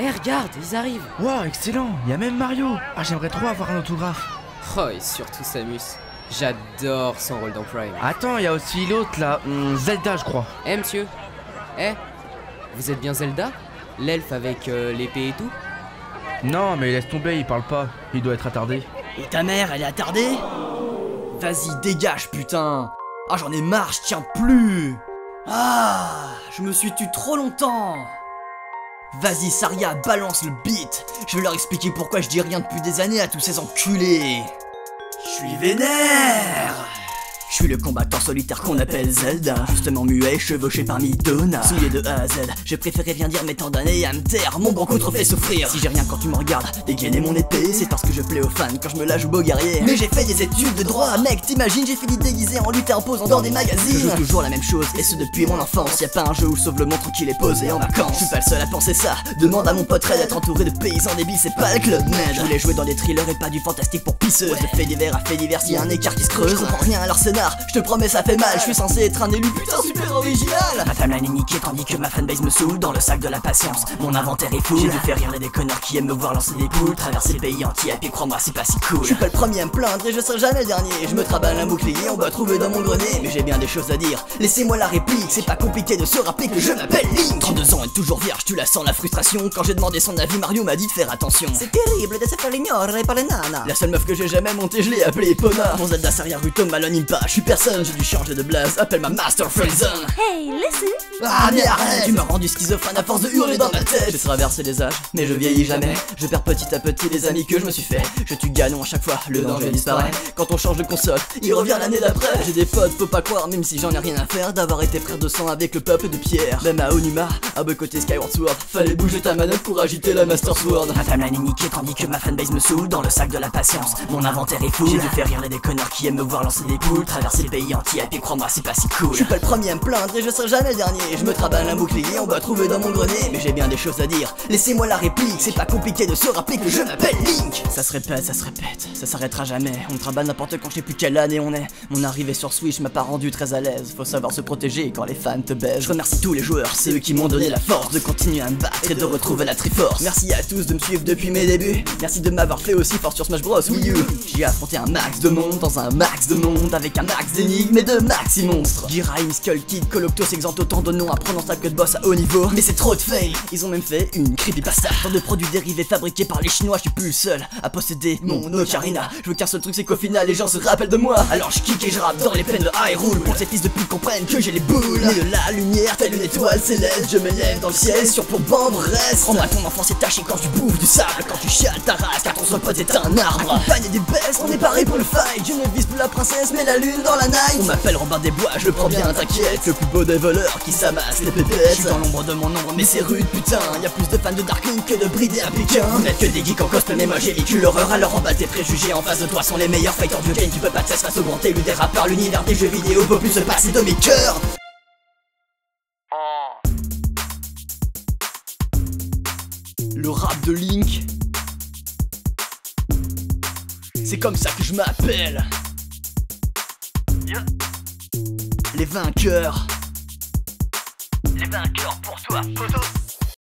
Eh regarde, ils arrivent. Wow, excellent, il y a même Mario. Ah, j'aimerais trop avoir un autographe. Oh, et surtout Samus. J'adore son rôle dans Prime. Attends, il y a aussi l'autre là, Zelda je crois. Eh monsieur. Eh, vous êtes bien Zelda? L'elfe avec l'épée et tout? Non, mais laisse tomber, il parle pas, il doit être attardé. Et ta mère, elle est attardée? Vas-y, dégage, putain. Ah, j'en ai marre, je tiens plus. Ah, je me suis tué trop longtemps. Vas-y, Saria, balance le beat. Je vais leur expliquer pourquoi je dis rien depuis des années à tous ces enculés. Je suis vénère. Je suis le combattant solitaire qu'on appelle Zelda. Justement muet, chevauché parmi Donna. Souillé de A à Z, j'ai préféré rien dire mais tant d'années à me taire. Mon bon coup trop fait souffrir. Si j'ai rien quand tu me regardes, dégainer mon épée, c'est parce que je plais aux fans quand je me la joue beau guerrier. Mais j'ai fait des études de droit, mec, t'imagines, j'ai fini déguisé en lutte en posant dans des magazines. Je joue toujours la même chose, et ce depuis mon enfance. Y'a pas un jeu où sauve le monde tranquille et posé en vacances. Je suis pas le seul à penser ça, demande à mon pote Red d'être entouré de paysans débiles, c'est pas le Club Med. Je voulais jouer dans des thrillers et pas du fantastique pour pisseuses. De fait divers à fait divers, y'a un écart qui se creuse. Je comprends rien à leur scénar, je te promets ça fait mal. Je suis censé être un élu, putain super original. Ma timeline est niquée tandis que ma fanbase me saoule. Dans le sac de la patience, mon inventaire est fou. J'ai dû faire rire les déconneurs qui aiment me voir lancer des poules. Traverser le pays entier, et puis crois-moi c'est pas si cool. Je suis pas le premier à me plaindre et je serai jamais le dernier. Je me traballe un bouclier, on va trouver dans mon grenier. Mais j'ai bien des choses à dire, laissez-moi la réplique. C'est pas compliqué de se rappeler que je m'appelle Link. 32 ans et toujours vierge, tu la sens la frustration. Quand j'ai demandé son avis, Mario m'a dit de faire attention. C'est terrible de se faire ignorer par les nanas. La seule meuf que j'ai jamais montée, je l'ai appelée Epona. Mon Zelda Saria Ruto m'anonyme pas, je suis personne, j'ai dû changer de blase. Appelle ma Master Friendzone. Hey, listen. Ah mais arrête. Tu m'as rendu schizophrène à force de hurler dans ma tête. J'ai traversé les âges, mais je vieillis jamais. Je perds petit à petit les amis que je me suis fait. Je tue Ganon à chaque fois, le danger disparaît. Quand on change de console, il revient l'année d'après. J'ai des potes, faut pas croire, même si j'en ai rien à faire d'avoir été frère de sang avec le peuple de pierre. Même à Onuma, à boycotter Skyward Sword, fallait bouger ta manette pour agiter la Master Sword. Ma timeline est niquée tandis que ma fanbase me saoule. Dans le sac de la patience, mon inventaire est fou. J'ai dû faire rire les déconneurs qui aiment me voir lancer des poules. Traverser le pays entier, et puis crois-moi c'est pas si cool. Je suis pas le premier à me plaindre et je serai jamais le dernier. Je me traballe un bouclier, on va trouver dans mon grenier. Mais j'ai bien des choses à dire, laissez-moi la réplique. C'est pas compliqué de se rappeler que je m'appelle Link. Ça se répète, ça s'arrêtera jamais. On me traballe n'importe quand, je sais plus quelle année on est. Mon arrivée sur Switch m'a pas rendu très à l'aise. Faut savoir se protéger quand les fans te baisent. Je remercie tous les joueurs, c'est eux qui m'ont donné la force de continuer à me battre et de retrouver la Triforce. Merci à tous de me suivre depuis mes débuts. Merci de m'avoir fait aussi fort sur Smash Bros Wii U. J'ai affronté un max de monde dans un max de monde, avec un max d'énigmes et de maxi monstres. Giraim, Skull Kid, Coloctos, Exant, autant de noms à prendre en sac que de boss à haut niveau. Mais c'est trop de fail. Ils ont même fait une creepypasta. Tant de produits dérivés fabriqués par les Chinois, je suis plus le seul à posséder mon Ocarina. Je veux qu'un seul truc, c'est qu'au final les gens se rappellent de moi. Alors je kick et je rappe dans les plaines de Hyrule pour que ces fils de pute comprennent que j'ai les boules. Né de la lumière, telle une étoile céleste, je m'élève dans le ciel sur pour reste. Rends-moi ton enfance est tachée quand tu bouffes du sable, quand tu chiales ta race, car ton seul pote est un arbre. Accompagné des bestes, on est paré pour le fight. Je ne vise plus la princesse mais la lune dans la night. On m'appelle Robin des Bois, je le prends bien, t'inquiète. Le plus beau des voleurs qui s'amassent les pépettes. Je suis dans l'ombre de mon ombre mais c'est rude putain. Y'a plus de fans de Darkling que de bridés à Pékin. Vous n'êtes que des geeks en cosplay mais moi j'ai vécu l'horreur. Alors emballe tes préjugés, en face de toi sont les meilleurs fighters du game. Tu peux pas te face au grand élu des rappeurs. L'univers des jeux vidéo peut plus se passer de mes cœurs. Le rap de Link, c'est comme ça que je m'appelle. Les vainqueurs. Les vainqueurs pour toi, photo.